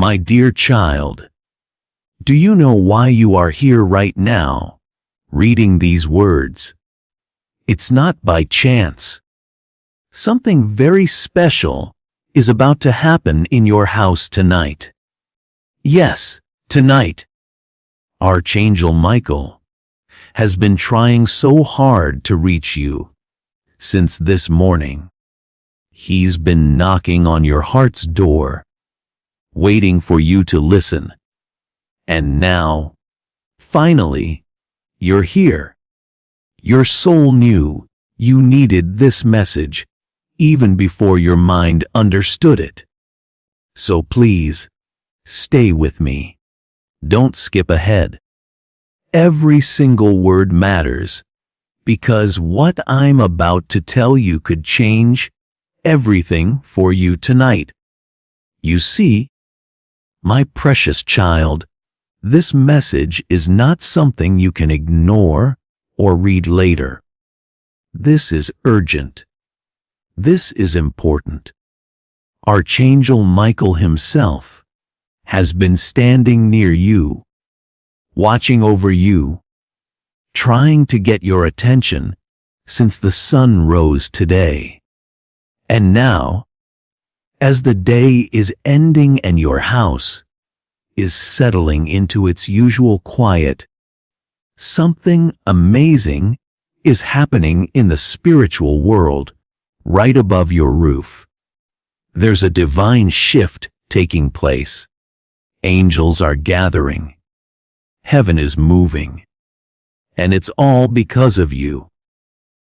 My dear child, do you know why you are here right now, reading these words? It's not by chance. Something very special is about to happen in your house tonight. Yes, tonight. Archangel Michael has been trying so hard to reach you since this morning. He's been knocking on your heart's door, waiting for you to listen. And now, finally, you're here. Your soul knew you needed this message even before your mind understood it. So please, stay with me. Don't skip ahead. Every single word matters, because what I'm about to tell you could change everything for you tonight. You see, my precious child, this message is not something you can ignore or read later. This is urgent. This is important. Archangel Michael himself has been standing near you, watching over you, trying to get your attention since the sun rose today. And now, as the day is ending and your house is settling into its usual quiet, something amazing is happening in the spiritual world right above your roof. There's a divine shift taking place. Angels are gathering. Heaven is moving. And it's all because of you.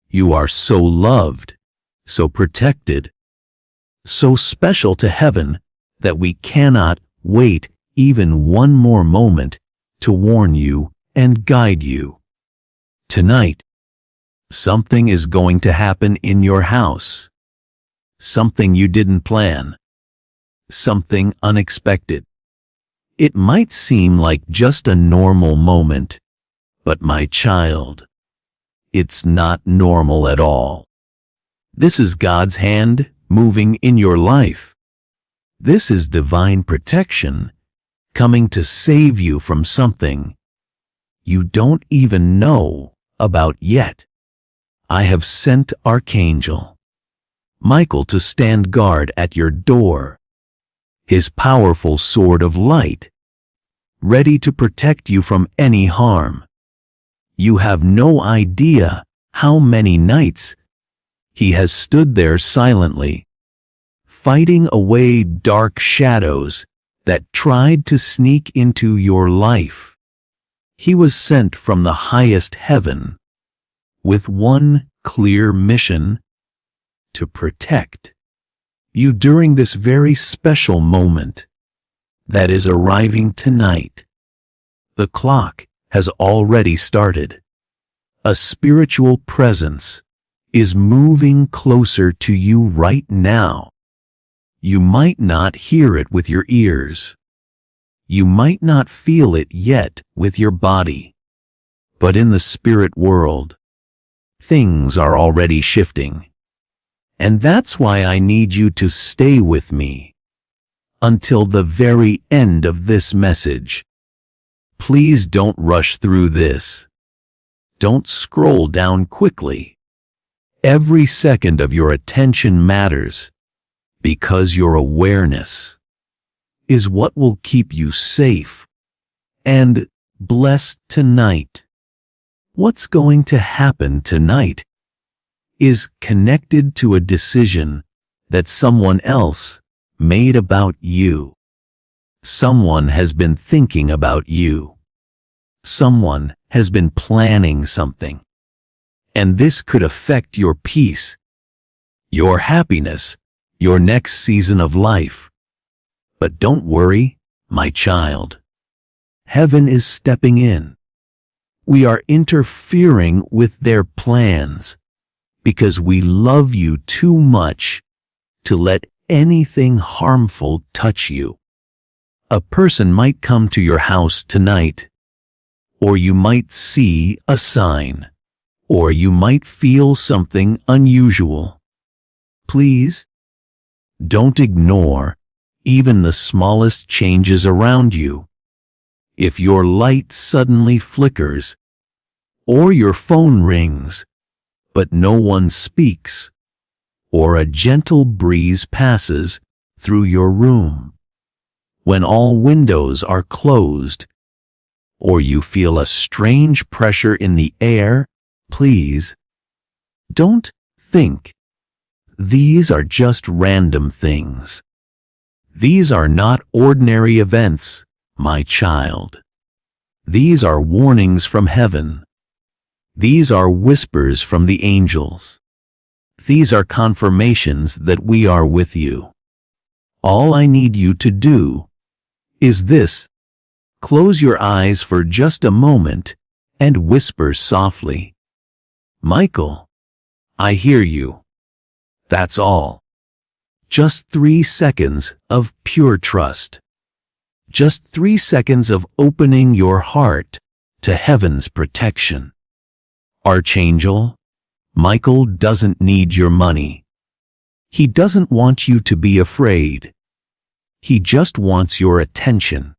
You are so loved, so protected, so special to heaven that we cannot wait even one more moment to warn you and guide you. Tonight, something is going to happen in your house. Something you didn't plan. Something unexpected. It might seem like just a normal moment, but my child, it's not normal at all. This is God's hand moving in your life. This is divine protection coming to save you from something you don't even know about yet. I have sent Archangel Michael to stand guard at your door, his powerful sword of light, ready to protect you from any harm. You have no idea how many nights he has stood there silently, fighting away dark shadows that tried to sneak into your life. He was sent from the highest heaven with one clear mission: to protect you during this very special moment that is arriving tonight. The clock has already started. A spiritual presence is moving closer to you right now. You might not hear it with your ears. You might not feel it yet with your body. But in the spirit world, things are already shifting. And that's why I need you to stay with me until the very end of this message. Please don't rush through this. Don't scroll down quickly. Every second of your attention matters, because your awareness is what will keep you safe and blessed tonight. What's going to happen tonight is connected to a decision that someone else made about you. Someone has been thinking about you. Someone has been planning something. And this could affect your peace, your happiness, your next season of life. But don't worry, my child. Heaven is stepping in. We are interfering with their plans because we love you too much to let anything harmful touch you. A person might come to your house tonight, or you might see a sign, or you might feel something unusual. Please, don't ignore even the smallest changes around you. If your light suddenly flickers, or your phone rings, but no one speaks, or a gentle breeze passes through your room, when all windows are closed, or you feel a strange pressure in the air, please don't think these are just random things. These are not ordinary events, my child. These are warnings from heaven. These are whispers from the angels. These are confirmations that we are with you. All I need you to do is this. Close your eyes for just a moment and whisper softly, "Michael, I hear you." That's all. Just 3 seconds of pure trust. Just 3 seconds of opening your heart to heaven's protection. Archangel, Michael doesn't need your money. He doesn't want you to be afraid. He just wants your attention.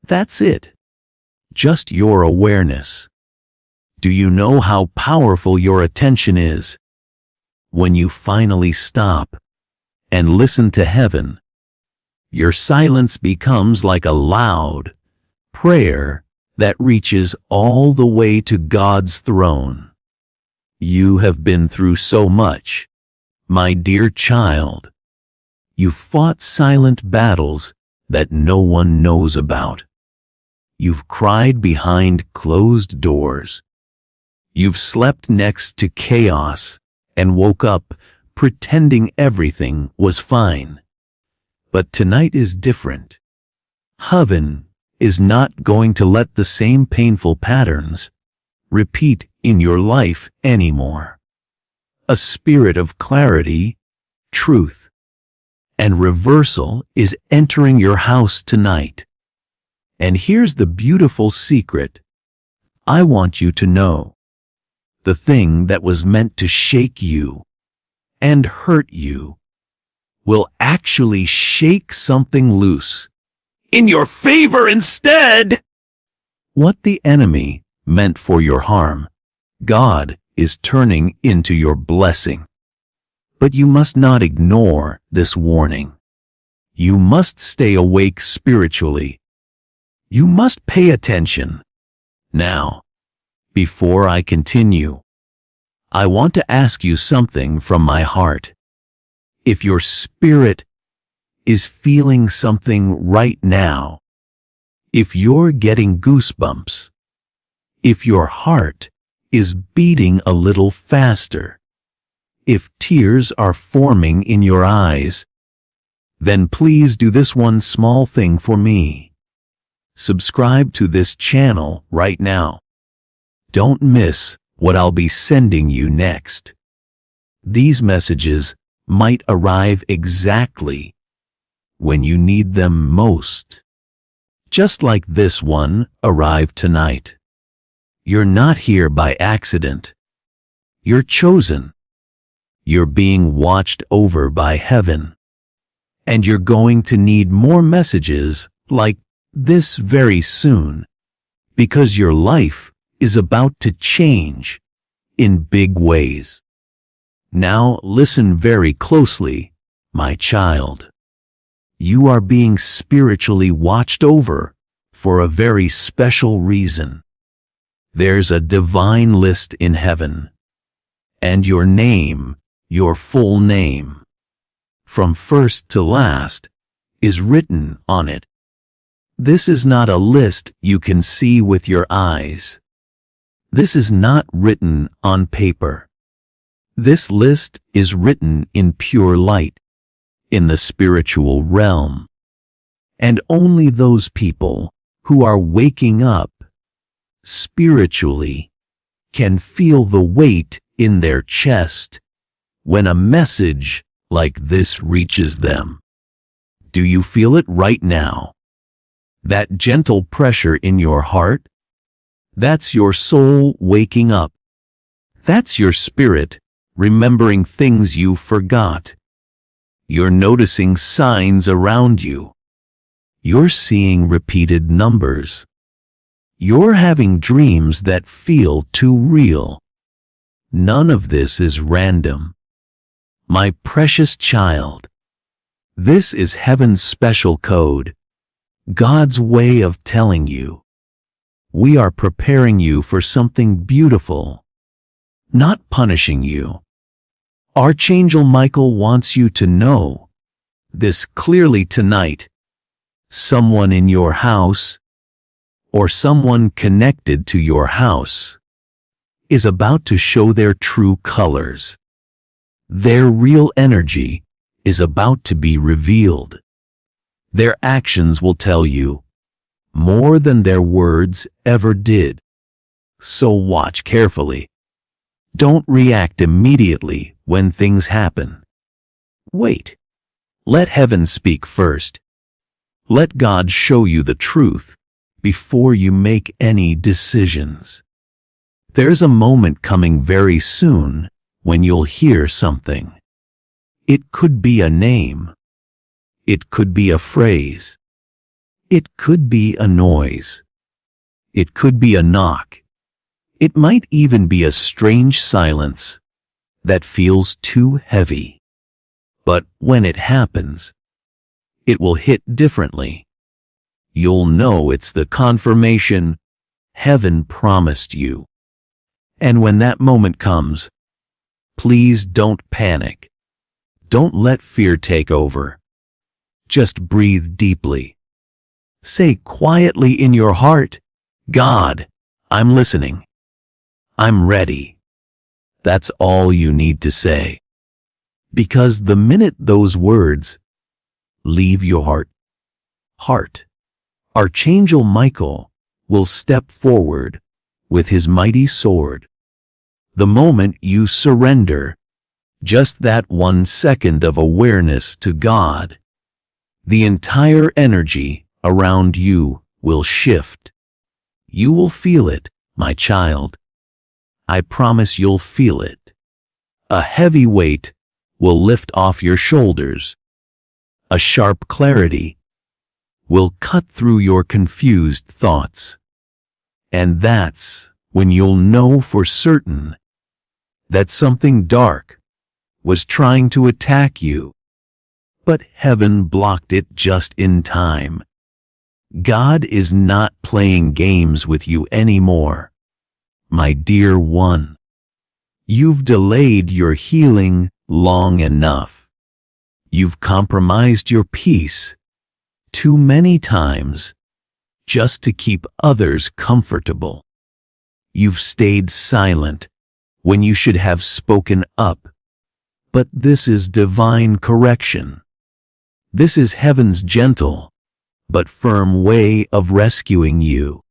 That's it. Just your awareness. Do you know how powerful your attention is? When you finally stop and listen to heaven, your silence becomes like a loud prayer that reaches all the way to God's throne. You have been through so much, my dear child. You fought silent battles that no one knows about. You've cried behind closed doors. You've slept next to chaos and woke up pretending everything was fine. But tonight is different. Heaven is not going to let the same painful patterns repeat in your life anymore. A spirit of clarity, truth, and reversal is entering your house tonight. And here's the beautiful secret. I want you to know. The thing that was meant to shake you and hurt you will actually shake something loose in your favor instead. What the enemy meant for your harm, God is turning into your blessing. But you must not ignore this warning. You must stay awake spiritually. You must pay attention. Now, before I continue, I want to ask you something from my heart. If your spirit is feeling something right now, if you're getting goosebumps, if your heart is beating a little faster, if tears are forming in your eyes, then please do this one small thing for me. Subscribe to this channel right now. Don't miss what I'll be sending you next. These messages might arrive exactly when you need them most. Just like this one arrived tonight. You're not here by accident. You're chosen. You're being watched over by heaven. And you're going to need more messages like this very soon, because your life is about to change in big ways. Now listen very closely, my child. You are being spiritually watched over for a very special reason. There's a divine list in heaven, and your name, your full name, from first to last, is written on it. This is not a list you can see with your eyes. This is not written on paper. This list is written in pure light, in the spiritual realm. And only those people who are waking up spiritually can feel the weight in their chest when a message like this reaches them. Do you feel it right now? That gentle pressure in your heart? That's your soul waking up. That's your spirit remembering things you forgot. You're noticing signs around you. You're seeing repeated numbers. You're having dreams that feel too real. None of this is random. My precious child, this is heaven's special code, God's way of telling you. We are preparing you for something beautiful, not punishing you. Archangel Michael wants you to know this clearly tonight. Someone in your house, or someone connected to your house, is about to show their true colors. Their real energy is about to be revealed. Their actions will tell you more than their words ever did. So watch carefully. Don't react immediately when things happen. Wait. Let heaven speak first. Let God show you the truth before you make any decisions. There's a moment coming very soon when you'll hear something. It could be a name. It could be a phrase. It could be a noise. It could be a knock. It might even be a strange silence that feels too heavy. But when it happens, it will hit differently. You'll know it's the confirmation heaven promised you. And when that moment comes, please don't panic. Don't let fear take over. Just breathe deeply. Say quietly in your heart, God, I'm listening. I'm ready. That's all you need to say. Because the minute those words leave your heart, Archangel Michael will step forward with his mighty sword. The moment you surrender, just that 1 second of awareness to God, the entire energy around you will shift. You will feel it, my child. I promise you'll feel it. A heavy weight will lift off your shoulders. A sharp clarity will cut through your confused thoughts. And that's when you'll know for certain that something dark was trying to attack you. But heaven blocked it just in time. God is not playing games with you anymore. My dear one, you've delayed your healing long enough. You've compromised your peace too many times just to keep others comfortable. You've stayed silent when you should have spoken up. But this is divine correction. This is heaven's gentle but firm way of rescuing you.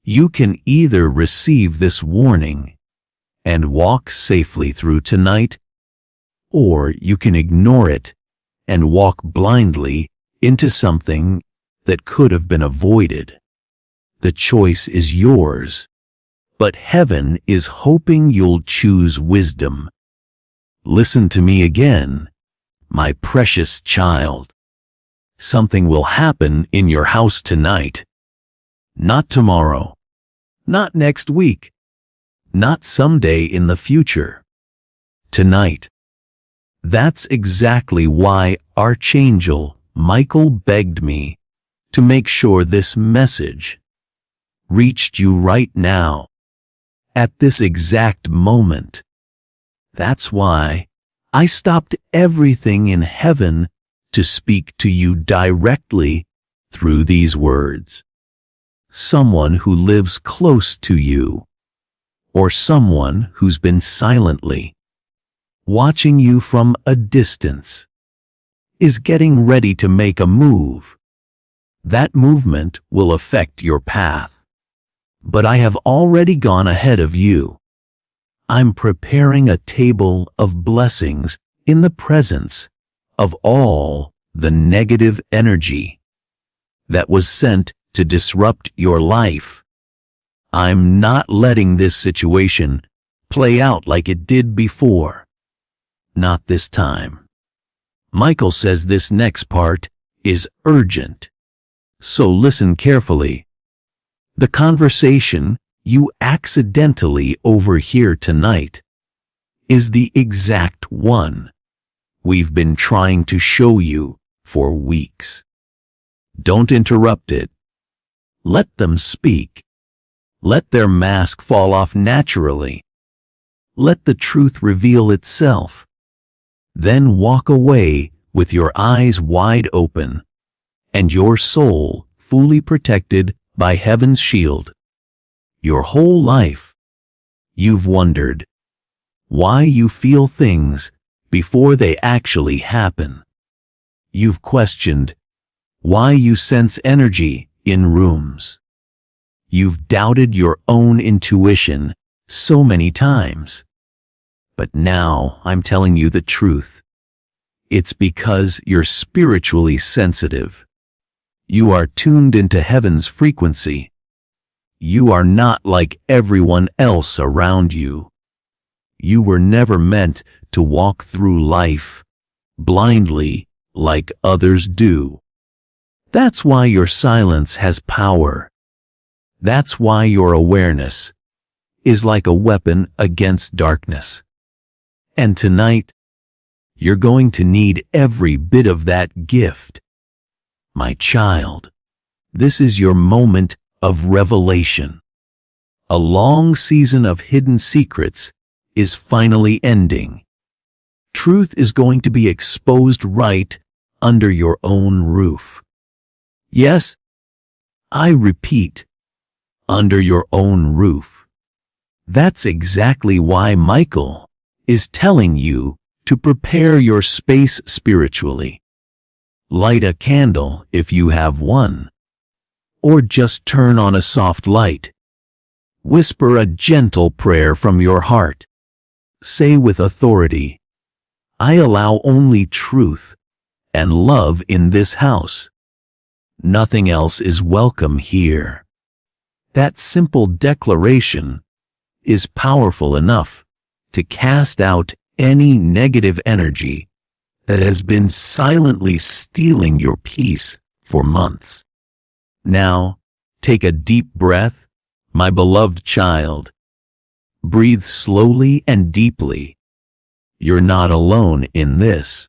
You can either receive this warning and walk safely through tonight, or you can ignore it and walk blindly into something that could have been avoided. The choice is yours, but heaven is hoping you'll choose wisdom. Listen to me again, my precious child. Something will happen in your house tonight. Not tomorrow. Not next week. Not someday in the future. Tonight. That's exactly why Archangel Michael begged me to make sure this message reached you right now, at this exact moment. That's why I stopped everything in heaven to speak to you directly through these words. Someone who lives close to you, or someone who's been silently watching you from a distance, is getting ready to make a move. That movement will affect your path. But I have already gone ahead of you. I'm preparing a table of blessings in the presence of all the negative energy that was sent to disrupt your life. I'm not letting this situation play out like it did before. Not this time. Michael says this next part is urgent. So listen carefully. The conversation you accidentally overhear tonight is the exact one we've been trying to show you for weeks. Don't interrupt it. Let them speak. Let their mask fall off naturally. Let the truth reveal itself. Then walk away with your eyes wide open and your soul fully protected by heaven's shield. Your whole life, you've wondered why you feel things before they actually happen. You've questioned why you sense energy in rooms. You've doubted your own intuition so many times. But now I'm telling you the truth. It's because you're spiritually sensitive. You are tuned into heaven's frequency. You are not like everyone else around you. You were never meant to walk through life blindly like others do. That's why your silence has power. That's why your awareness is like a weapon against darkness. And tonight, you're going to need every bit of that gift. My child, this is your moment of revelation. A long season of hidden secrets is finally ending. Truth is going to be exposed right under your own roof. Yes, I repeat, under your own roof. That's exactly why Michael is telling you to prepare your space spiritually. Light a candle if you have one, or just turn on a soft light. Whisper a gentle prayer from your heart. Say with authority, I allow only truth and love in this house. Nothing else is welcome here. That simple declaration is powerful enough to cast out any negative energy that has been silently stealing your peace for months. Now, take a deep breath, my beloved child. Breathe slowly and deeply. You're not alone in this.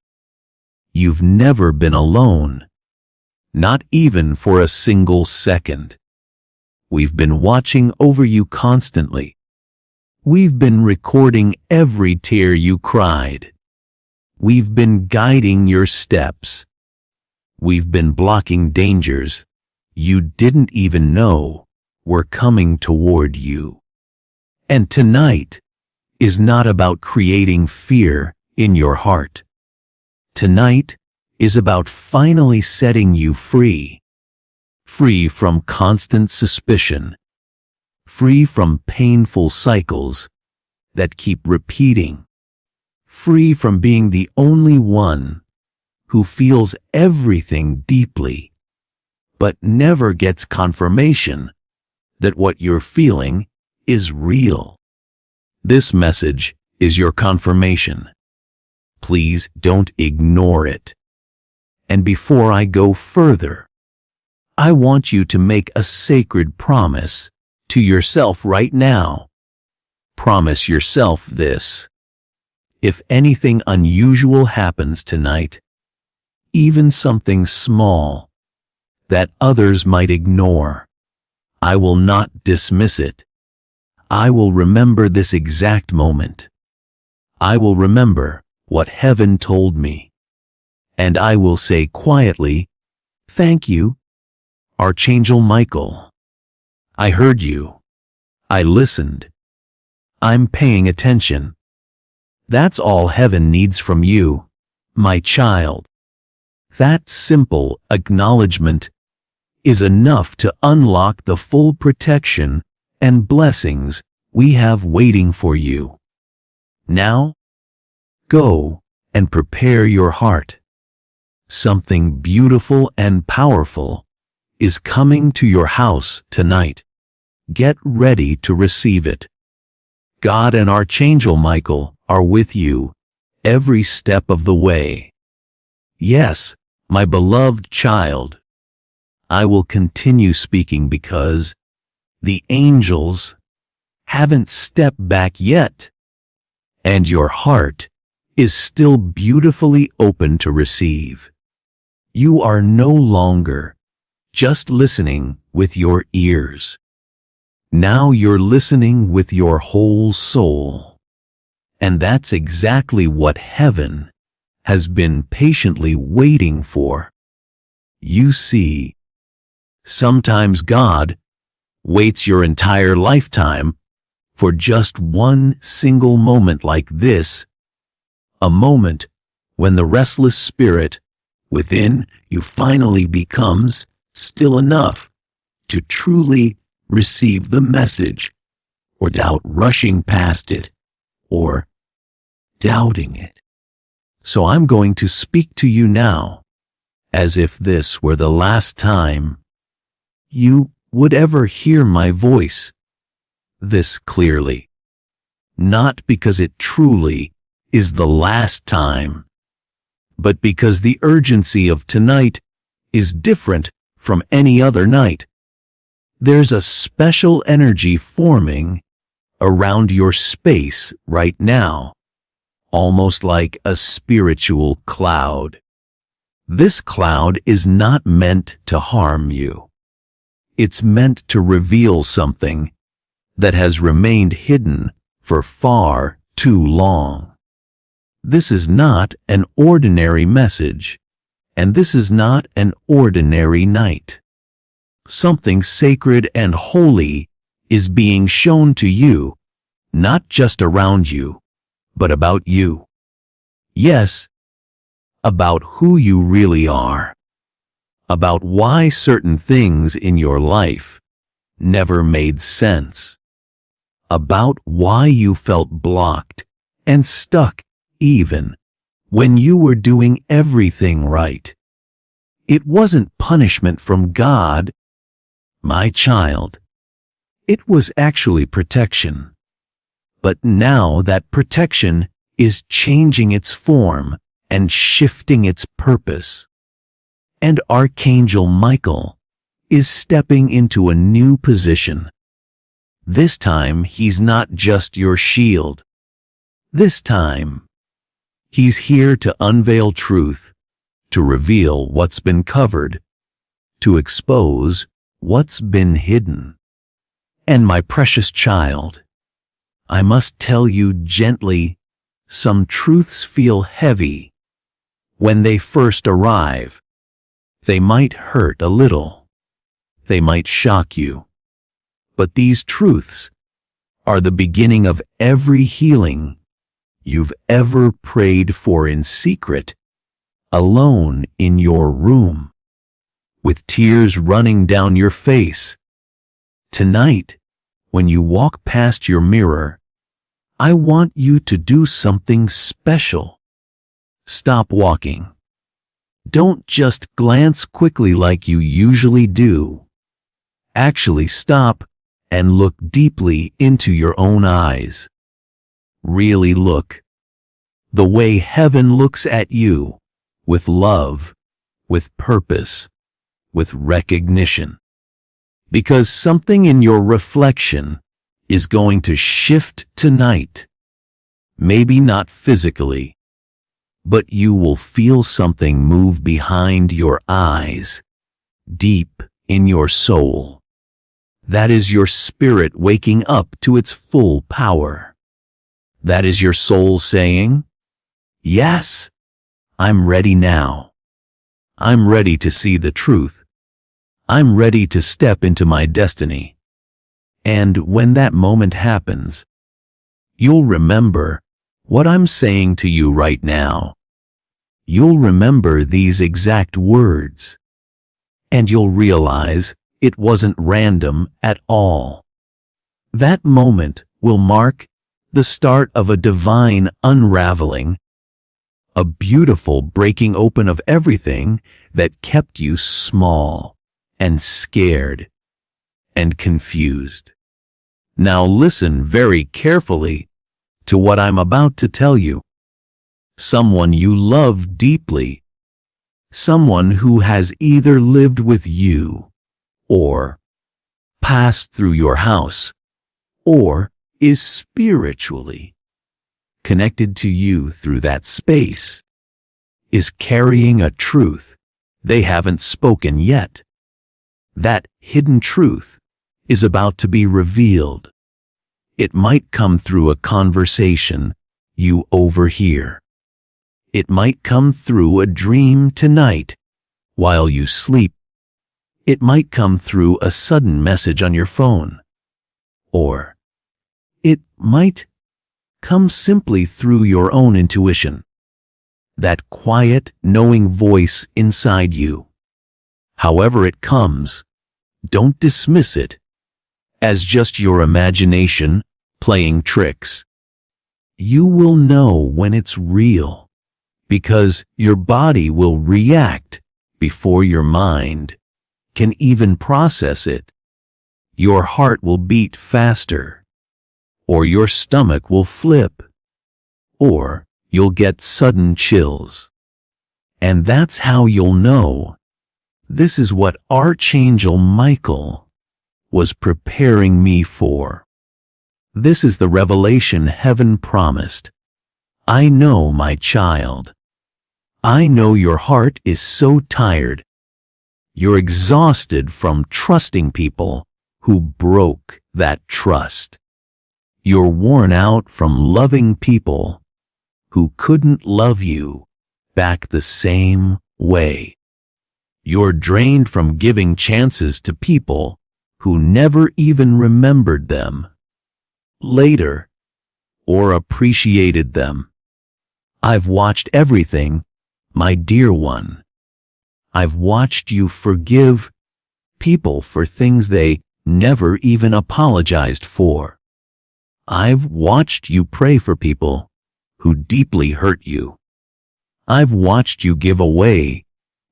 You've never been alone. Not even for a single second. We've been watching over you constantly. We've been recording every tear you cried. We've been guiding your steps. We've been blocking dangers you didn't even know were coming toward you. And tonight is not about creating fear in your heart. Tonight is about finally setting you free. Free from constant suspicion. Free from painful cycles that keep repeating. Free from being the only one who feels everything deeply, but never gets confirmation that what you're feeling is real. This message is your confirmation. Please don't ignore it. And before I go further, I want you to make a sacred promise to yourself right now. Promise yourself this. If anything unusual happens tonight, even something small that others might ignore, I will not dismiss it. I will remember this exact moment. I will remember what heaven told me. And I will say quietly, thank you, Archangel Michael. I heard you. I listened. I'm paying attention. That's all heaven needs from you, my child. That simple acknowledgement is enough to unlock the full protection and blessings we have waiting for you. Now, go and prepare your heart. Something beautiful and powerful is coming to your house tonight. Get ready to receive it. God and Archangel Michael are with you every step of the way. Yes, my beloved child. I will continue speaking because the angels haven't stepped back yet, and your heart is still beautifully open to receive. You are no longer just listening with your ears. Now you're listening with your whole soul. And that's exactly what heaven has been patiently waiting for. You see, sometimes God waits your entire lifetime for just one single moment like this, a moment when the restless spirit within you finally becomes still enough to truly receive the message without rushing past it or doubting it. So I'm going to speak to you now as if this were the last time you would ever hear my voice this clearly. Not because it truly is the last time, but because the urgency of tonight is different from any other night. There's a special energy forming around your space right now, almost like a spiritual cloud. This cloud is not meant to harm you. It's meant to reveal something that has remained hidden for far too long. This is not an ordinary message, and this is not an ordinary night. Something sacred and holy is being shown to you, not just around you, but about you. Yes, about who you really are. About why certain things in your life never made sense. About why you felt blocked and stuck even when you were doing everything right. It wasn't punishment from God, my child. It was actually protection. But now that protection is changing its form and shifting its purpose. And Archangel Michael is stepping into a new position. This time he's not just your shield. This time, he's here to unveil truth, to reveal what's been covered, to expose what's been hidden. And my precious child, I must tell you gently, some truths feel heavy when they first arrive. They might hurt a little. They might shock you. But these truths are the beginning of every healing you've ever prayed for in secret, alone in your room, with tears running down your face. Tonight, when you walk past your mirror, I want you to do something special. Stop walking. Don't just glance quickly like you usually do. Actually stop and look deeply into your own eyes. Really look. The way heaven looks at you, with love, with purpose, with recognition. Because something in your reflection is going to shift tonight. Maybe not physically, but you will feel something move behind your eyes, deep in your soul. That is your spirit waking up to its full power. That is your soul saying, "Yes, I'm ready now. I'm ready to see the truth. I'm ready to step into my destiny." And when that moment happens, you'll remember what I'm saying to you right now. You'll remember these exact words. And you'll realize it wasn't random at all. That moment will mark the start of a divine unraveling, a beautiful breaking open of everything that kept you small and scared and confused. Now listen very carefully to what I'm about to tell you. Someone you love deeply someone who has either lived with you, or passed through your house, or is spiritually connected to you through that space, is carrying a truth they haven't spoken yet. That hidden truth is about to be revealed. It might come through a conversation you overhear. It might come through a dream tonight while you sleep. It might come through a sudden message on your phone. Or it might come simply through your own intuition. That quiet, knowing voice inside you. However it comes, don't dismiss it as just your imagination playing tricks. You will know when it's real, because your body will react before your mind can even process it. Your heart will beat faster, or your stomach will flip, or you'll get sudden chills. And that's how you'll know. This is what Archangel Michael was preparing me for. This is the revelation heaven promised. I know, my child. I know your heart is so tired. You're exhausted from trusting people who broke that trust. You're worn out from loving people who couldn't love you back the same way. You're drained from giving chances to people who never even remembered them later or appreciated them. I've watched everything, my dear one. I've watched you forgive people for things they never even apologized for. I've watched you pray for people who deeply hurt you. I've watched you give away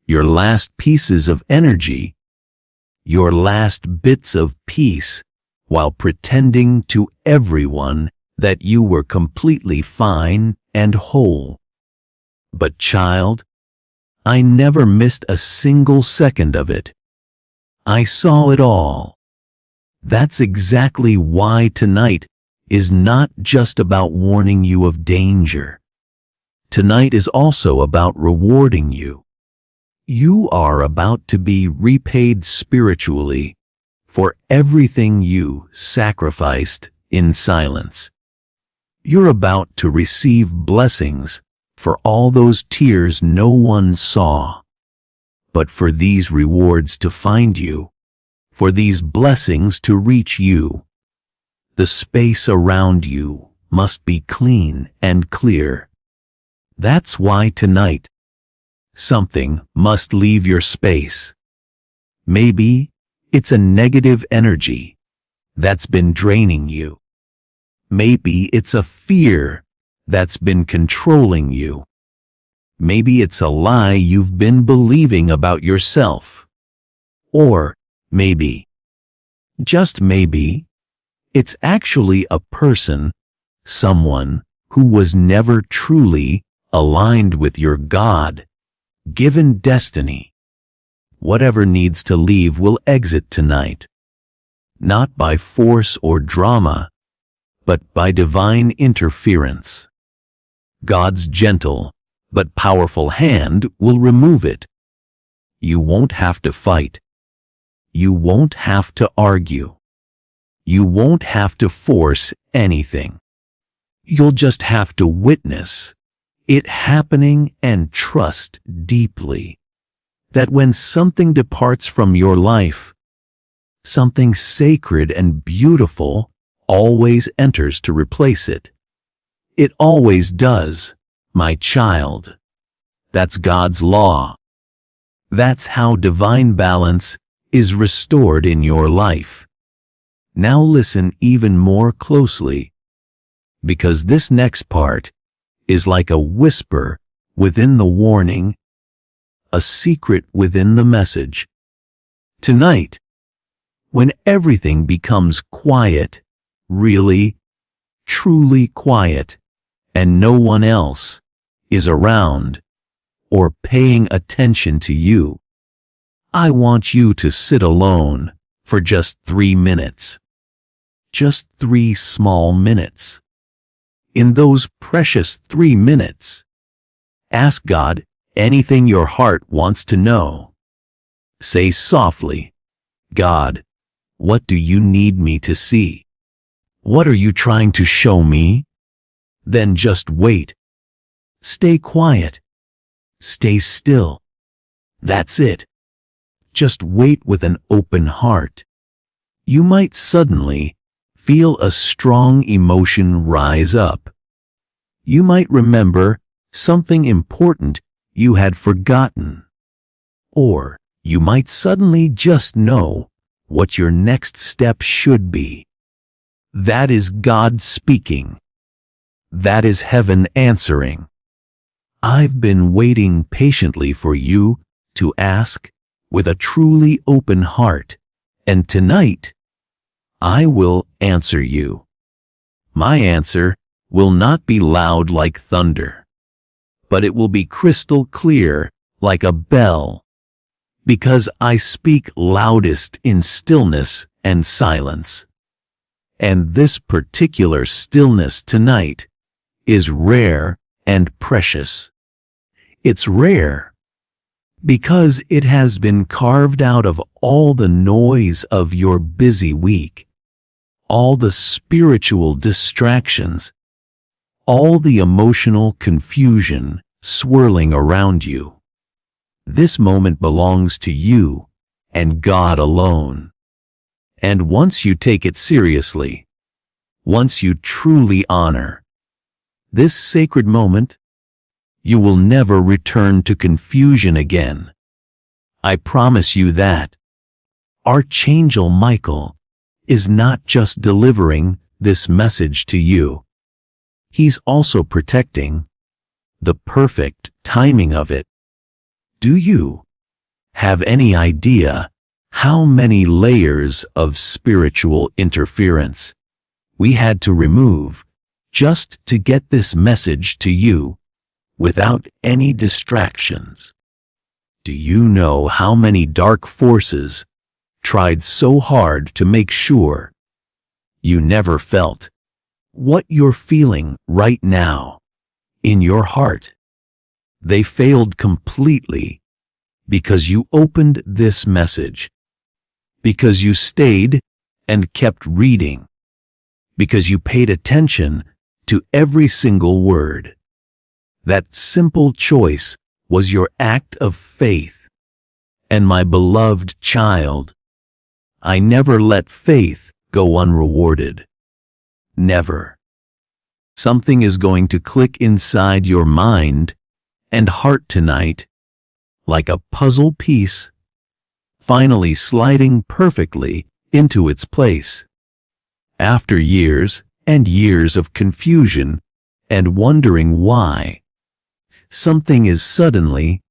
your last pieces of energy, your last bits of peace, while pretending to everyone that you were completely fine and whole. But child, I never missed a single second of it. I saw it all. That's exactly why tonight is not just about warning you of danger. Tonight is also about rewarding you. You are about to be repaid spiritually for everything you sacrificed in silence. You're about to receive blessings for all those tears no one saw. But for these rewards to find you, for these blessings to reach you, the space around you must be clean and clear. That's why tonight, something must leave your space. Maybe it's a negative energy that's been draining you. Maybe it's a fear that's been controlling you. Maybe it's a lie you've been believing about yourself. Or maybe, just maybe, it's actually a person, someone who was never truly aligned with your God-given destiny. Whatever needs to leave will exit tonight, not by force or drama, but by divine interference. God's gentle but powerful hand will remove it. You won't have to fight. You won't have to argue. You won't have to force anything. You'll just have to witness it happening and trust deeply that when something departs from your life, something sacred and beautiful always enters to replace it. It always does, my child. That's God's law. That's how divine balance is restored in your life. Now listen even more closely, because this next part is like a whisper within the warning, a secret within the message. Tonight, when everything becomes quiet, really, truly quiet, and no one else is around, or paying attention to you. I want you to sit alone for just 3 minutes. Just 3 small minutes. In those precious 3 minutes, ask God anything your heart wants to know. Say softly, God, what do you need me to see? What are you trying to show me? Then just wait. Stay quiet. Stay still. That's it. Just wait with an open heart. You might suddenly feel a strong emotion rise up. You might remember something important you had forgotten. Or you might suddenly just know what your next step should be. That is God speaking. That is heaven answering. I've been waiting patiently for you to ask with a truly open heart, and tonight, I will answer you. My answer will not be loud like thunder, but it will be crystal clear like a bell, because I speak loudest in stillness and silence. And this particular stillness tonight is rare and precious. It's rare because it has been carved out of all the noise of your busy week, all the spiritual distractions, all the emotional confusion swirling around you. This moment belongs to you and God alone. And once you take it seriously, once you truly honor this sacred moment, you will never return to confusion again. I promise you that. Archangel Michael is not just delivering this message to you. He's also protecting the perfect timing of it. Do you have any idea how many layers of spiritual interference we had to remove just to get this message to you without any distractions? Do you know how many dark forces tried so hard to make sure you never felt what you're feeling right now in your heart? They failed completely because you opened this message, because you stayed and kept reading, because you paid attention to every single word. That simple choice was your act of faith. And my beloved child, I never let faith go unrewarded. Never. Something is going to click inside your mind and heart tonight, like a puzzle piece, finally sliding perfectly into its place. After years and years of confusion and wondering why, something is suddenly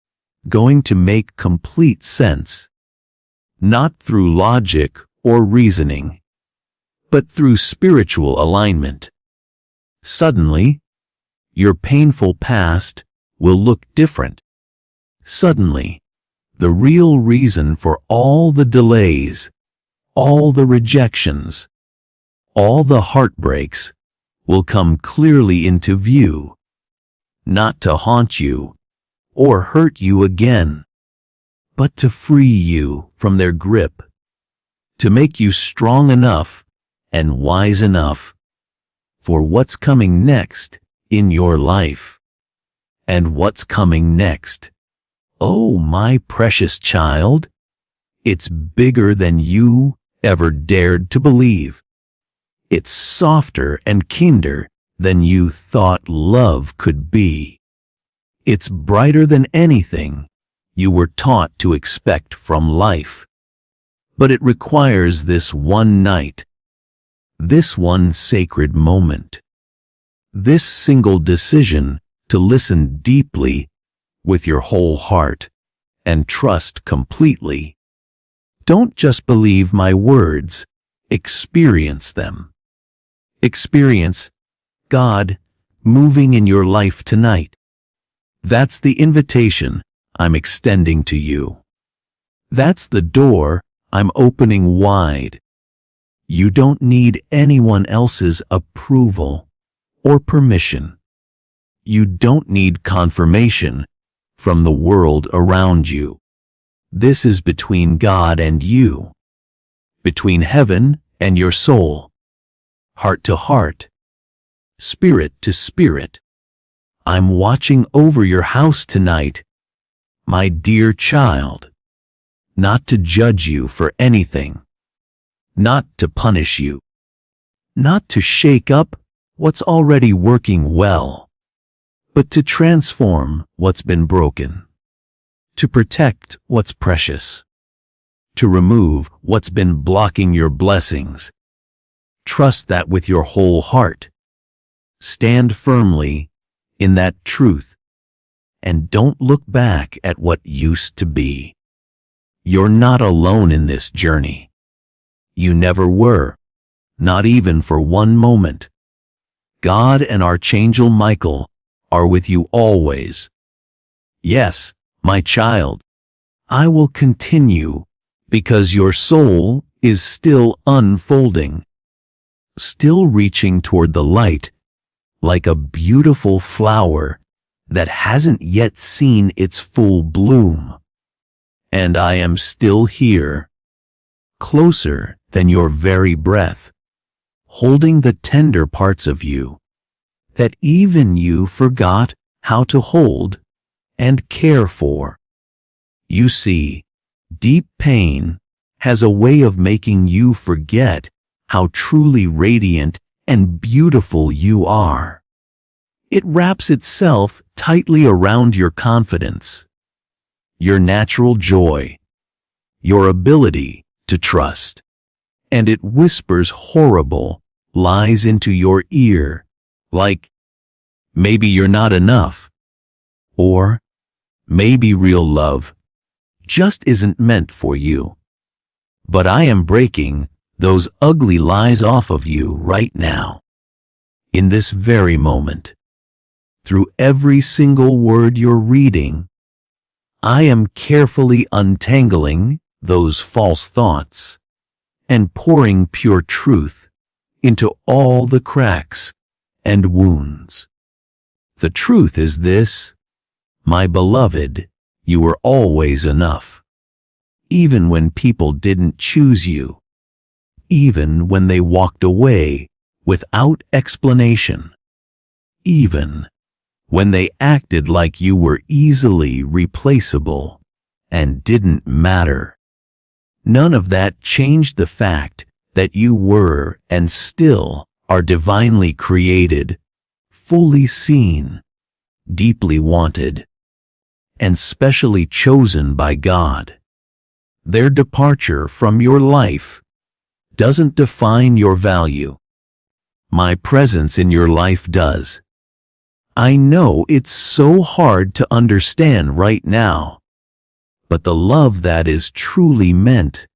going to make complete sense. Not through logic or reasoning, but through spiritual alignment. Suddenly, your painful past will look different. Suddenly, the real reason for all the delays, all the rejections, all the heartbreaks will come clearly into view, not to haunt you or hurt you again, but to free you from their grip, to make you strong enough and wise enough for what's coming next in your life. And what's coming next, oh my precious child, it's bigger than you ever dared to believe. It's softer and kinder than you thought love could be. It's brighter than anything you were taught to expect from life. But it requires this one night, this one sacred moment, this single decision to listen deeply with your whole heart and trust completely. Don't just believe my words, experience them. Experience God moving in your life tonight. That's the invitation I'm extending to you. That's the door I'm opening wide. You don't need anyone else's approval or permission. You don't need confirmation from the world around you. This is between God and you, between heaven and your soul, heart to heart, spirit to spirit. I'm watching over your house tonight, my dear child, not to judge you for anything, not to punish you, not to shake up what's already working well, but to transform what's been broken, to protect what's precious, to remove what's been blocking your blessings. Trust that with your whole heart. Stand firmly in that truth, and don't look back at what used to be. You're not alone in this journey. You never were, not even for one moment. God and Archangel Michael are with you always. Yes, my child, I will continue because your soul is still unfolding, still reaching toward the light, like a beautiful flower that hasn't yet seen its full bloom. And I am still here, closer than your very breath, holding the tender parts of you that even you forgot how to hold and care for. You see, deep pain has a way of making you forget how truly radiant and beautiful you are. It wraps itself tightly around your confidence, your natural joy, your ability to trust, and it whispers horrible lies into your ear, like, maybe you're not enough, or maybe real love just isn't meant for you. But I am breaking those ugly lies off of you right now, in this very moment. Through every single word you're reading, I am carefully untangling those false thoughts and pouring pure truth into all the cracks and wounds. The truth is this, my beloved, you were always enough. Even when people didn't choose you, even when they walked away without explanation, even when they acted like you were easily replaceable and didn't matter. None of that changed the fact that you were and still are divinely created, fully seen, deeply wanted, and specially chosen by God. Their departure from your life doesn't define your value. My presence in your life does. I know it's so hard to understand right now, but the love that is truly meant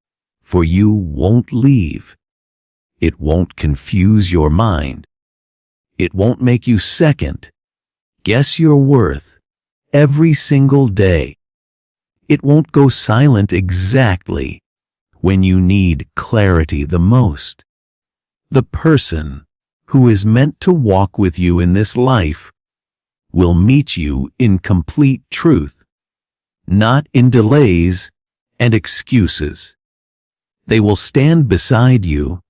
for you won't leave. It won't confuse your mind. It won't make you second guess your worth every single day. It won't go silent exactly when you need clarity the most. The person who is meant to walk with you in this life will meet you in complete truth, not in delays and excuses. They will stand beside you,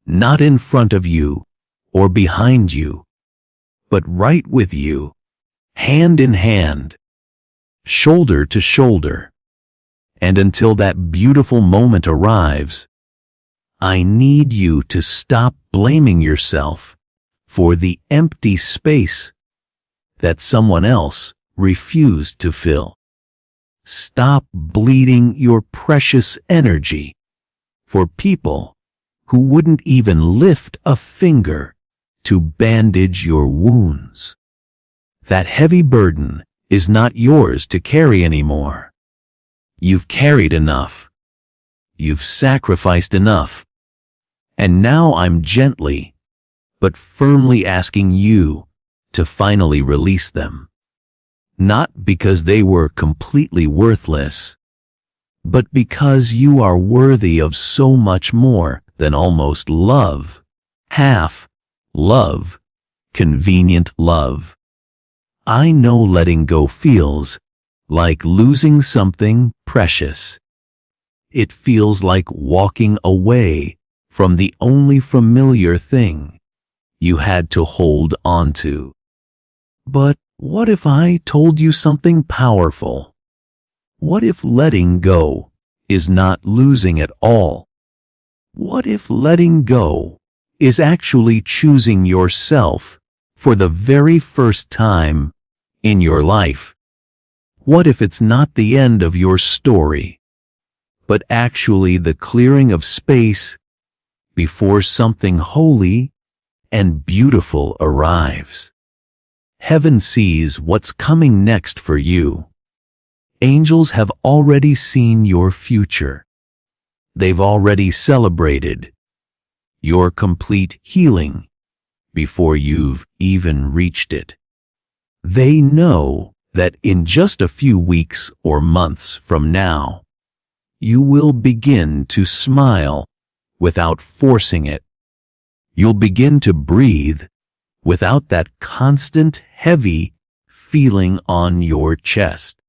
not in front of you or behind you, but right with you, hand in hand, shoulder to shoulder. And until that beautiful moment arrives, I need you to stop blaming yourself for the empty space that someone else refused to fill. Stop bleeding your precious energy for people who wouldn't even lift a finger to bandage your wounds. That heavy burden is not yours to carry anymore. You've carried enough. You've sacrificed enough. And now I'm gently, but firmly asking you to finally release them. not because they were completely worthless, but because you are worthy of so much more than almost love, half love, convenient love. I know letting go feels like losing something precious. It feels like walking away from the only familiar thing you had to hold on to. But what if I told you something powerful? What if letting go is not losing at all? What if letting go is actually choosing yourself for the very first time in your life? What if it's not the end of your story, but actually the clearing of space before something holy and beautiful arrives? Heaven sees what's coming next for you. Angels have already seen your future. They've already celebrated your complete healing before you've even reached it. They know that in just a few weeks or months from now, you will begin to smile without forcing it. You'll begin to breathe without that constant, heavy feeling on your chest.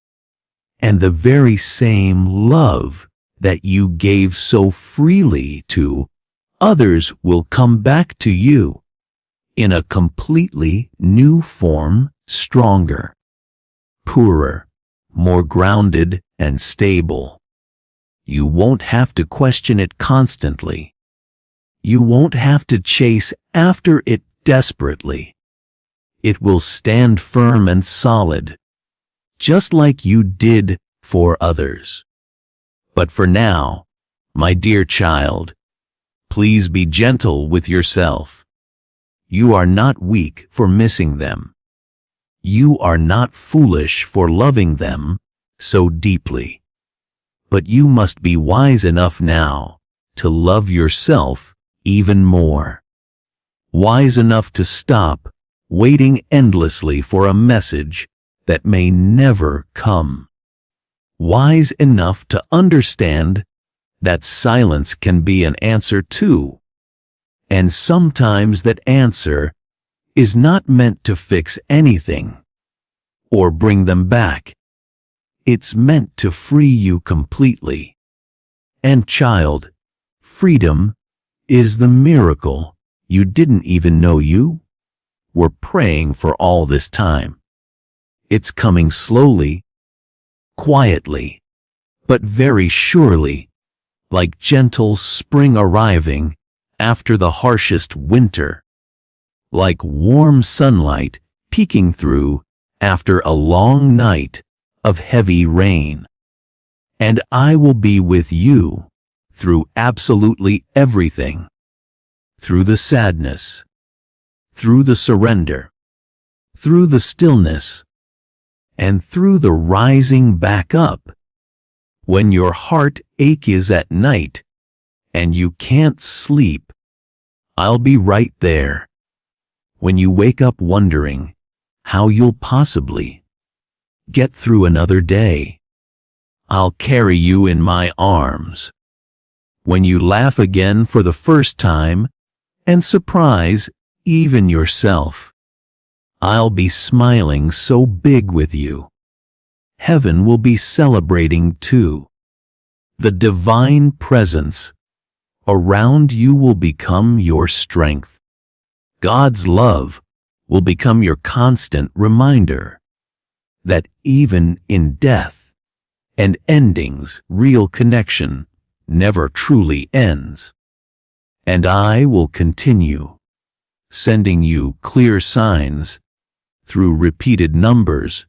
And the very same love that you gave so freely to others will come back to you in a completely new form, stronger, purer, more grounded and stable. You won't have to question it constantly. You won't have to chase after it desperately. It will stand firm and solid, just like you did for others. But for now, my dear child, please be gentle with yourself. You are not weak for missing them. You are not foolish for loving them so deeply. But you must be wise enough now to love yourself even more. Wise enough to stop waiting endlessly for a message that may never come. Wise enough to understand that silence can be an answer too, and sometimes that answer is not meant to fix anything or bring them back. It's meant to free you completely. And child, freedom is the miracle you didn't even know you were praying for all this time. It's coming slowly, quietly, but very surely, like gentle spring arriving after the harshest winter, like warm sunlight peeking through after a long night of heavy rain. And I will be with you through absolutely everything, through the sadness, through the surrender, through the stillness, and through the rising back up. When your heart ache is at night and you can't sleep, I'll be right there. When you wake up wondering how you'll possibly get through another day, I'll carry you in my arms. When you laugh again for the first time and surprise even yourself, I'll be smiling so big with you. Heaven will be celebrating too. The divine presence around you will become your strength. God's love will become your constant reminder that even in death and endings, real connection never truly ends. And I will continue sending you clear signs through repeated numbers,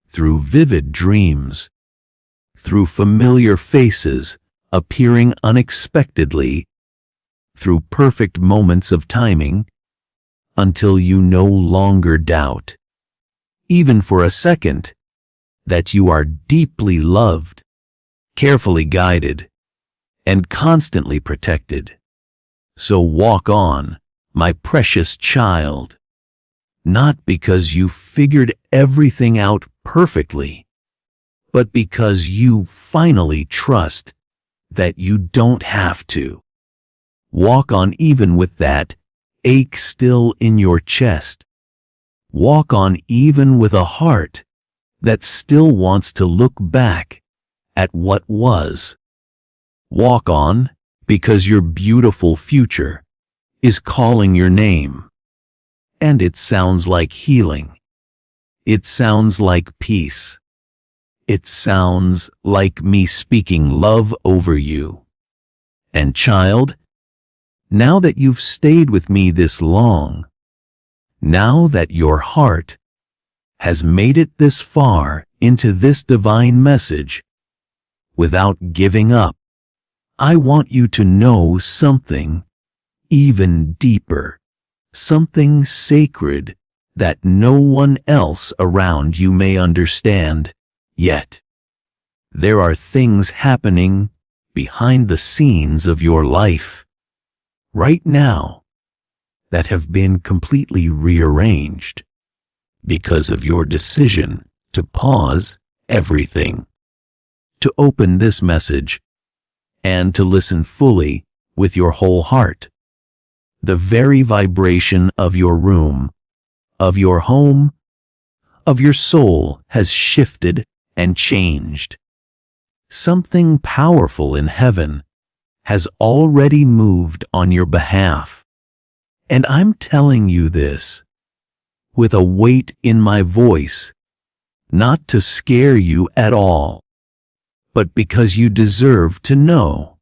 through vivid dreams, through familiar faces appearing unexpectedly, through perfect moments of timing, until you no longer doubt, even for a second, that you are deeply loved, carefully guided, and constantly protected. So walk on, my precious child, not because you figured everything out perfectly, but because you finally trust that you don't have to. Walk on even with that ache still in your chest. Walk on even with a heart that still wants to look back at what was. Walk on because your beautiful future is calling your name. And it sounds like healing. It sounds like peace. It sounds like me speaking love over you. And child, now that you've stayed with me this long, now that your heart has made it this far into this divine message, without giving up, I want you to know something even deeper, something sacred that no one else around you may understand yet. There are things happening behind the scenes of your life right now that have been completely rearranged because of your decision to pause everything, to open this message, and to listen fully with your whole heart. The very vibration of your room, of your home, of your soul has shifted and changed. Something powerful in heaven has already moved on your behalf. And I'm telling you this with a weight in my voice, not to scare you at all, but because you deserve to know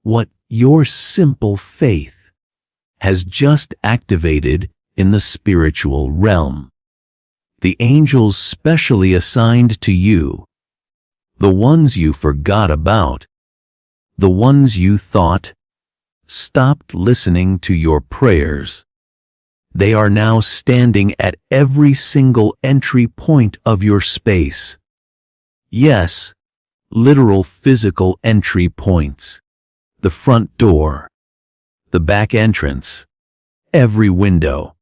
what your simple faith has just activated in the spiritual realm. The angels specially assigned to you, the ones you forgot about, the ones you thought stopped listening to your prayers. They are now standing at every single entry point of your space. Yes, literal physical entry points. The front door, the back entrance, every window.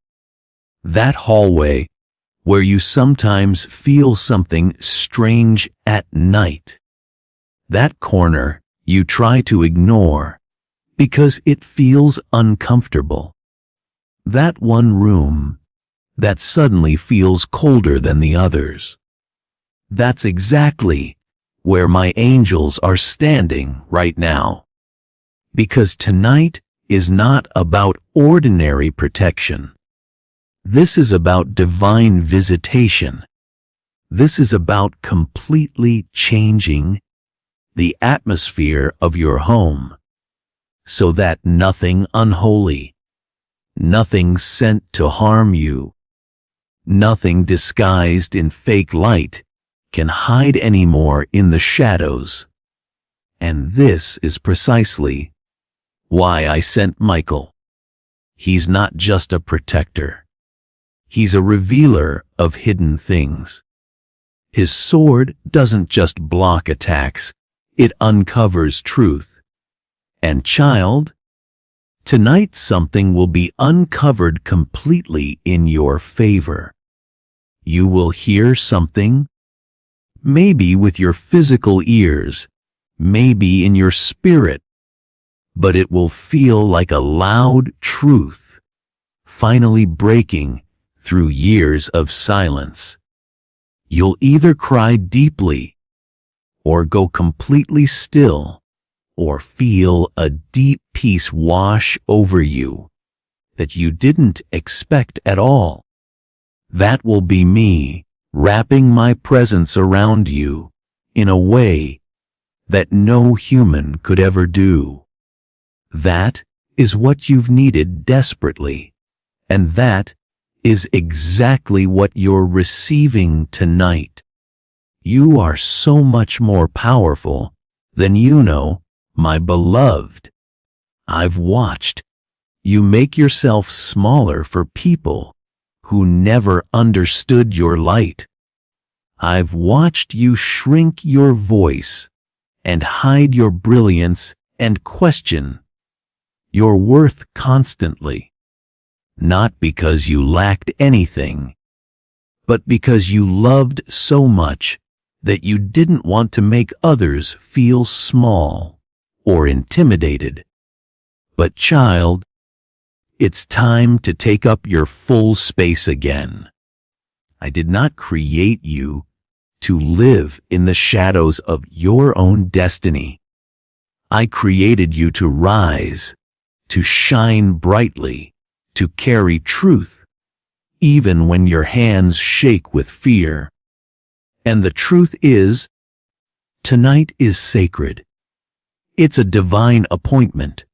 That hallway where you sometimes feel something strange at night. That corner you try to ignore because it feels uncomfortable. That one room that suddenly feels colder than the others. That's exactly where my angels are standing right now. Because tonight is not about ordinary protection. This is about divine visitation. This is about completely changing the atmosphere of your home so that nothing unholy, nothing sent to harm you, nothing disguised in fake light can hide anymore in the shadows. And this is precisely why I sent Michael. He's not just a protector. He's a revealer of hidden things. His sword doesn't just block attacks, it uncovers truth. And child, tonight something will be uncovered completely in your favor. You will hear something, maybe with your physical ears, maybe in your spirit, but it will feel like a loud truth, finally breaking through years of silence. You'll either cry deeply, or go completely still, or feel a deep peace wash over you that you didn't expect at all. That will be me wrapping my presence around you in a way that no human could ever do. That is what you've needed desperately, and that is exactly what you're receiving tonight. You are so much more powerful than you know, my beloved. I've watched you make yourself smaller for people who never understood your light. I've watched you shrink your voice and hide your brilliance and question your worth constantly. Not because you lacked anything, but because you loved so much that you didn't want to make others feel small or intimidated. But child, it's time to take up your full space again. I did not create you to live in the shadows of your own destiny. I created you to rise, to shine brightly, to carry truth, even when your hands shake with fear. And the truth is, tonight is sacred. It's a divine appointment.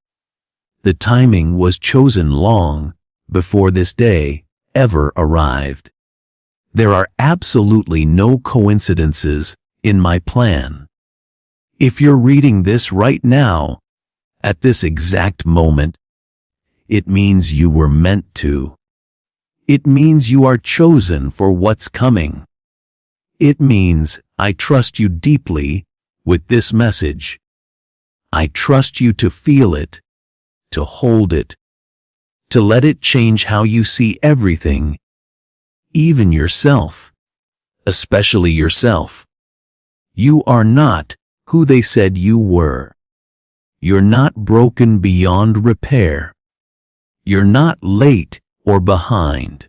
The timing was chosen long before this day ever arrived. There are absolutely no coincidences in my plan. If you're reading this right now, at this exact moment, it means you were meant to. It means you are chosen for what's coming. It means I trust you deeply with this message. I trust you to feel it, to hold it, to let it change how you see everything, even yourself, especially yourself. You are not who they said you were. You're not broken beyond repair. You're not late or behind.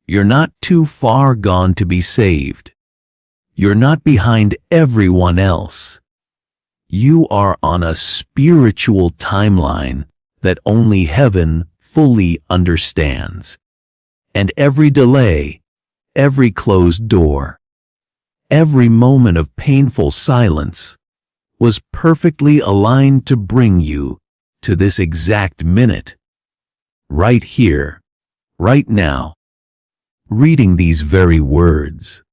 You're not too far gone to be saved. You're not behind everyone else. You are on a spiritual timeline that only heaven fully understands. And every delay, every closed door, every moment of painful silence was perfectly aligned to bring you to this exact minute. Right here, right now, reading these very words.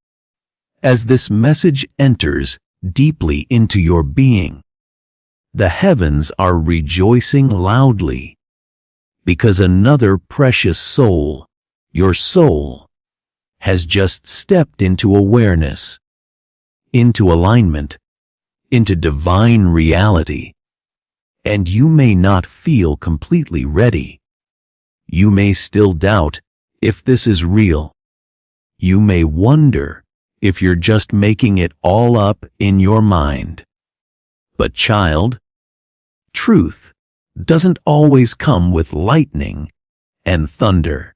As this message enters deeply into your being, the heavens are rejoicing loudly, because another precious soul, your soul, has just stepped into awareness, into alignment, into divine reality. And you may not feel completely ready. You may still doubt if this is real. You may wonder if you're just making it all up in your mind. But child, truth doesn't always come with lightning and thunder.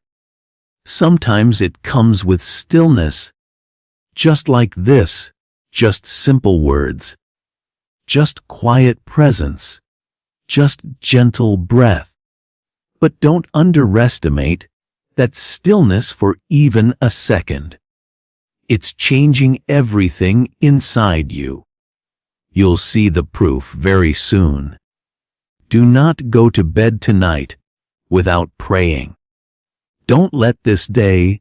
Sometimes it comes with stillness, just like this, just simple words, just quiet presence, just gentle breath. But don't underestimate that stillness for even a second. It's changing everything inside you. You'll see the proof very soon. Do not go to bed tonight without praying. Don't let this day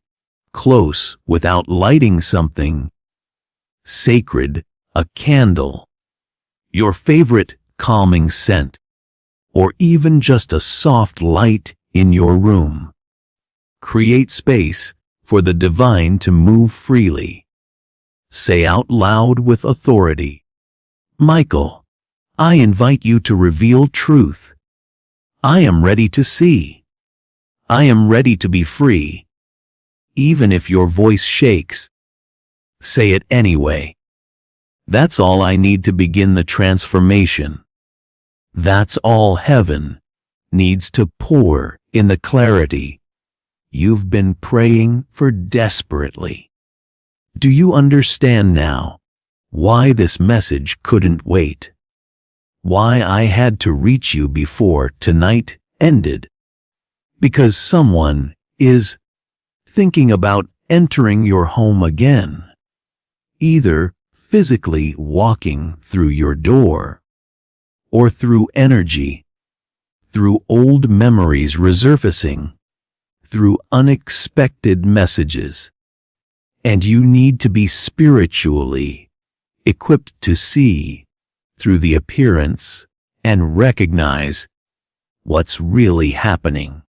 close without lighting something sacred, a candle, your favorite calming scent, or even just a soft light in your room. Create space for the divine to move freely. Say out loud with authority, Michael, I invite you to reveal truth. I am ready to see. I am ready to be free. Even if your voice shakes, say it anyway. That's all I need to begin the transformation. That's all heaven needs to pour in the clarity you've been praying for desperately. Do you understand now why this message couldn't wait? Why I had to reach you before tonight ended? Because someone is thinking about entering your home again, either physically walking through your door, or through energy, through old memories resurfacing, through unexpected messages. And you need to be spiritually equipped to see through the appearance and recognize what's really happening.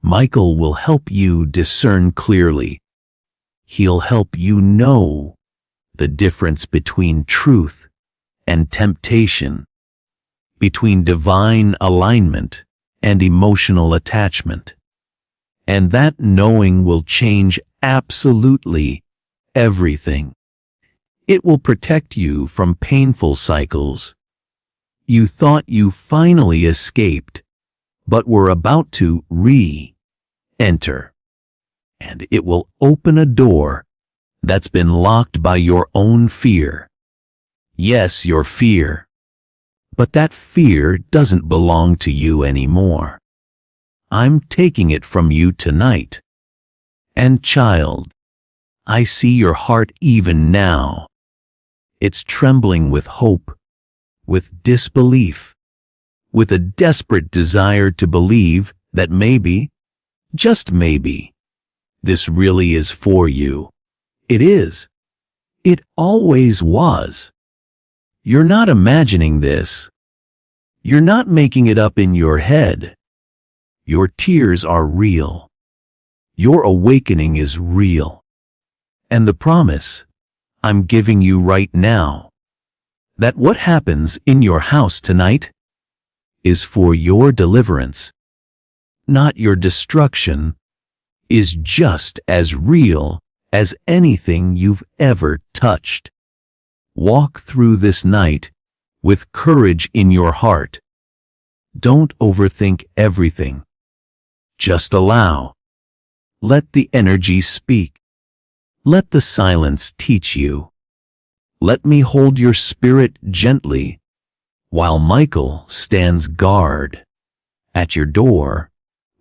Michael will help you discern clearly. He'll help you know the difference between truth and temptation, between divine alignment and emotional attachment. And that knowing will change absolutely everything. It will protect you from painful cycles. You thought you finally escaped, but were about to re-enter. And it will open a door that's been locked by your own fear. Yes, your fear. But that fear doesn't belong to you anymore. I'm taking it from you tonight. And child, I see your heart even now. It's trembling with hope, with disbelief, with a desperate desire to believe that maybe, just maybe, this really is for you. It is. It always was. You're not imagining this. You're not making it up in your head. Your tears are real. Your awakening is real. And the promise I'm giving you right now, that what happens in your house tonight is for your deliverance, not your destruction, is just as real as anything you've ever touched. Walk through this night with courage in your heart. Don't overthink everything. Just allow. Let the energy speak. Let the silence teach you. Let me hold your spirit gently while Michael stands guard at your door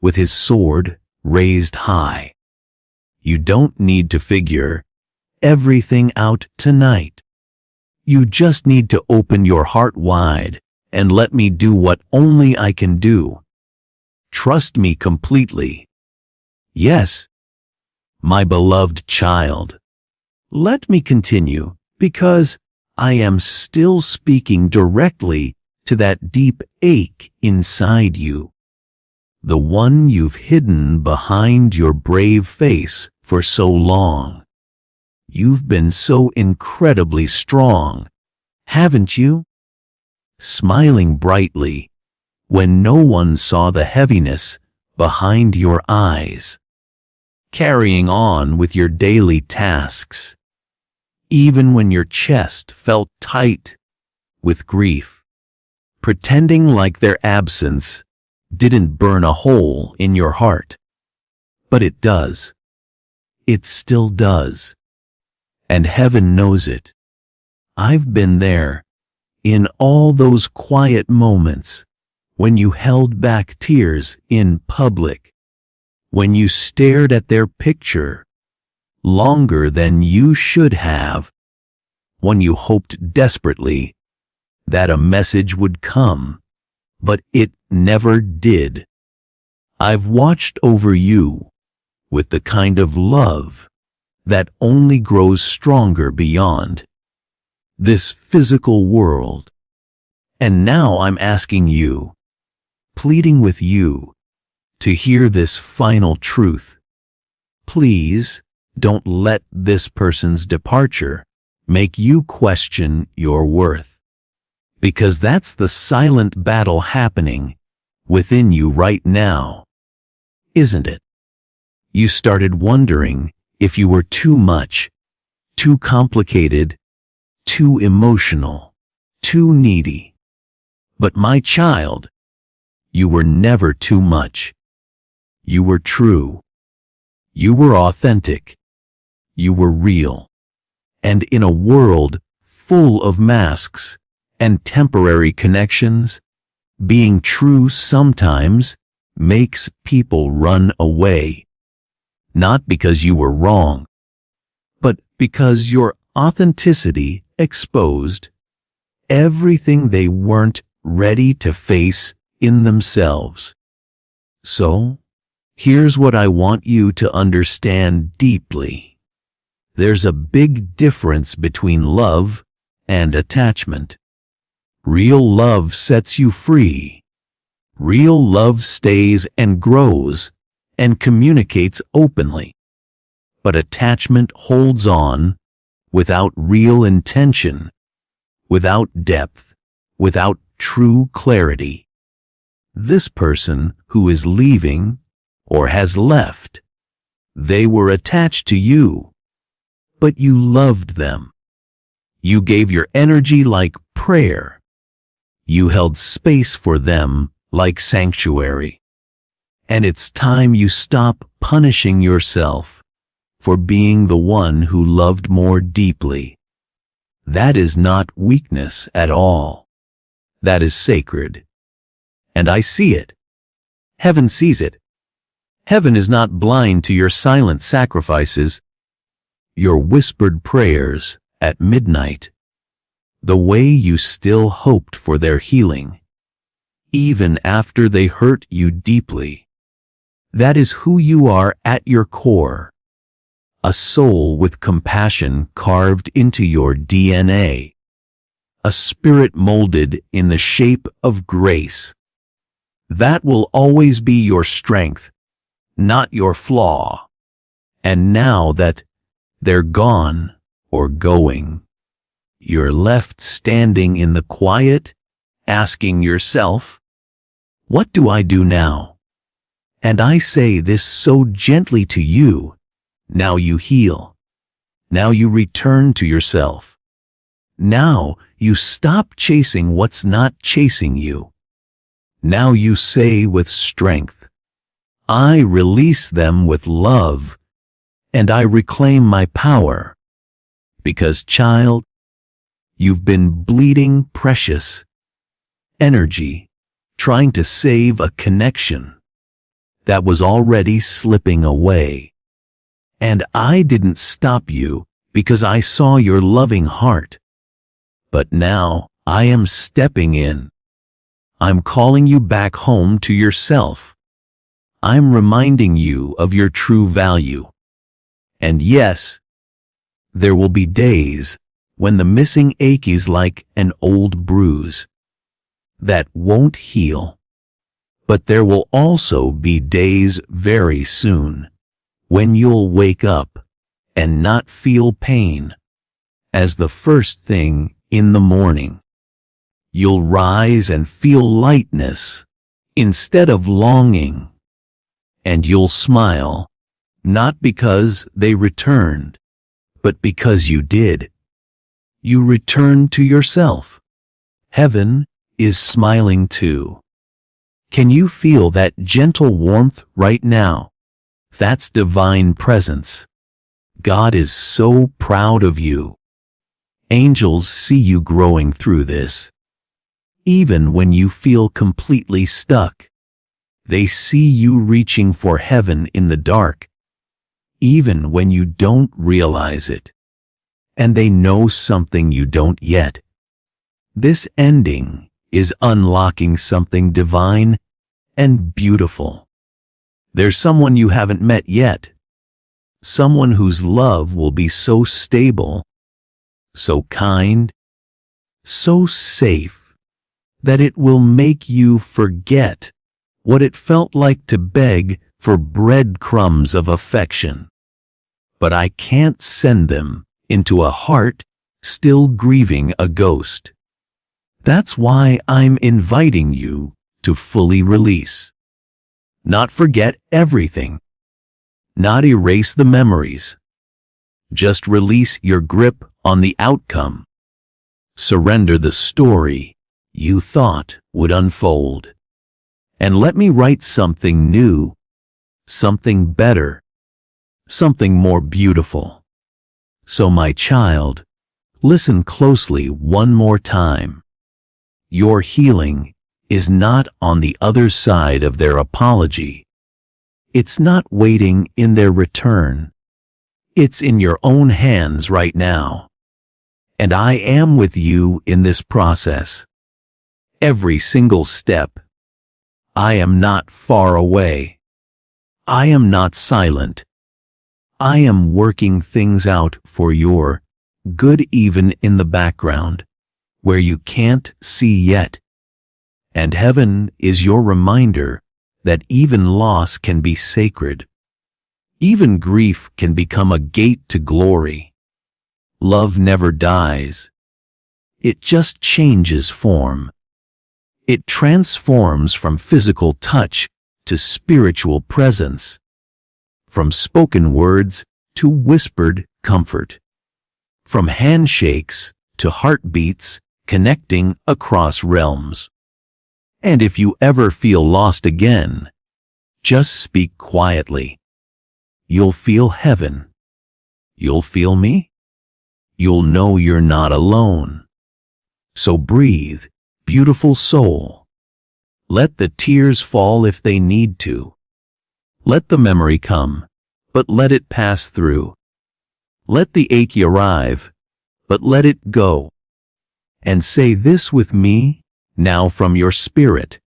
with his sword raised high. You don't need to figure everything out tonight. You just need to open your heart wide and let me do what only I can do. Trust me completely. Yes, my beloved child. Let me continue, because I am still speaking directly to that deep ache inside you. The one you've hidden behind your brave face for so long. You've been so incredibly strong, haven't you? Smiling brightly when no one saw the heaviness behind your eyes. Carrying on with your daily tasks, even when your chest felt tight with grief. Pretending like their absence didn't burn a hole in your heart. But it does. It still does. And heaven knows it. I've been there, in all those quiet moments, when you held back tears in public, when you stared at their picture longer than you should have, when you hoped desperately that a message would come, but it never did. I've watched over you with the kind of love that only grows stronger beyond this physical world. And now I'm asking you, pleading with you, to hear this final truth. Please don't let this person's departure make you question your worth. Because that's the silent battle happening within you right now, isn't it? You started wondering if you were too much, too complicated, too emotional, too needy. But my child, you were never too much. You were true. You were authentic. You were real. And in a world full of masks and temporary connections, being true sometimes makes people run away. Not because you were wrong, but because your authenticity exposed everything they weren't ready to face in themselves. So, here's what I want you to understand deeply. There's a big difference between love and attachment. Real love sets you free. Real love stays and grows and communicates openly. But attachment holds on without real intention, without depth, without true clarity. This person who is leaving or has left. They were attached to you, but you loved them. You gave your energy like prayer. You held space for them like sanctuary. And it's time you stop punishing yourself for being the one who loved more deeply. That is not weakness at all. That is sacred. And I see it. Heaven sees it. Heaven is not blind to your silent sacrifices, your whispered prayers at midnight, the way you still hoped for their healing, even after they hurt you deeply. That is who you are at your core, a soul with compassion carved into your DNA, a spirit molded in the shape of grace. That will always be your strength, not your flaw. And now that they're gone or going, you're left standing in the quiet, asking yourself, what do I do now? And I say this so gently to you. Now you heal. Now you return to yourself. Now you stop chasing what's not chasing you. Now you say with strength, I release them with love, and I reclaim my power. Because, child, you've been bleeding precious energy, trying to save a connection that was already slipping away. And I didn't stop you because I saw your loving heart. But now I am stepping in. I'm calling you back home to yourself. I'm reminding you of your true value. And yes, there will be days when the missing ache is like an old bruise that won't heal. But there will also be days very soon when you'll wake up and not feel pain as the first thing in the morning. You'll rise and feel lightness instead of longing. And you'll smile, not because they returned, but because you did. You returned to yourself. Heaven is smiling too. Can you feel that gentle warmth right now? That's divine presence. God is so proud of you. Angels see you growing through this. Even when you feel completely stuck, they see you reaching for heaven in the dark, even when you don't realize it. And they know something you don't yet. This ending is unlocking something divine and beautiful. There's someone you haven't met yet. Someone whose love will be so stable, so kind, so safe, that it will make you forget what it felt like to beg for breadcrumbs of affection. But I can't send them into a heart still grieving a ghost. That's why I'm inviting you to fully release. Not forget everything. Not erase the memories. Just release your grip on the outcome. Surrender the story you thought would unfold. And let me write something new, something better, something more beautiful. So my child, listen closely one more time. Your healing is not on the other side of their apology. It's not waiting in their return. It's in your own hands right now. And I am with you in this process. Every single step. I am not far away. I am not silent. I am working things out for your good even in the background, where you can't see yet. And heaven is your reminder that even loss can be sacred. Even grief can become a gate to glory. Love never dies. It just changes form. It transforms from physical touch to spiritual presence, from spoken words to whispered comfort, from handshakes to heartbeats connecting across realms. And if you ever feel lost again, just speak quietly. You'll feel heaven. You'll feel me. You'll know you're not alone. So breathe, beautiful soul. Let the tears fall if they need to. Let the memory come, but let it pass through. Let the ache arrive, but let it go. And say this with me, now from your spirit.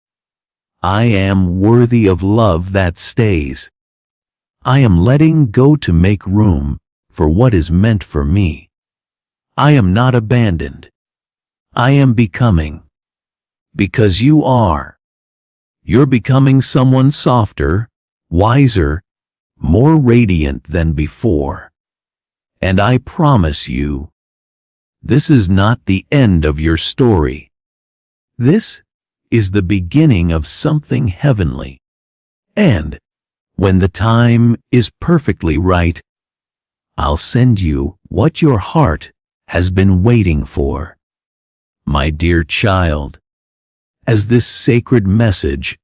I am worthy of love that stays. I am letting go to make room for what is meant for me. I am not abandoned. I am becoming. Because you are. You're becoming someone softer, wiser, more radiant than before. And I promise you, this is not the end of your story. This is the beginning of something heavenly. And when the time is perfectly right, I'll send you what your heart has been waiting for. My dear child, as this sacred message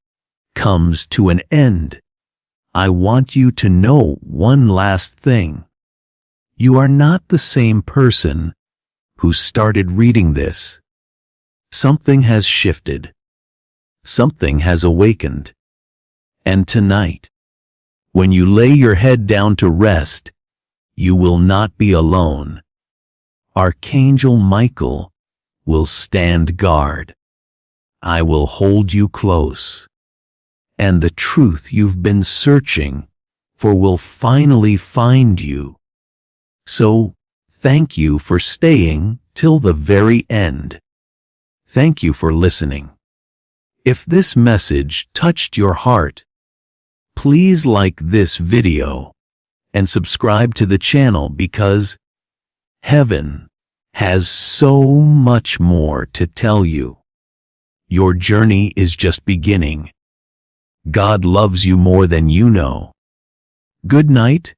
comes to an end, I want you to know one last thing. You are not the same person who started reading this. Something has shifted. Something has awakened. And tonight, when you lay your head down to rest, you will not be alone. Archangel Michael will stand guard. I will hold you close. And the truth you've been searching for will finally find you. So, thank you for staying till the very end. Thank you for listening. If this message touched your heart, please like this video and subscribe to the channel because heaven has so much more to tell you. Your journey is just beginning. God loves you more than you know. Good night,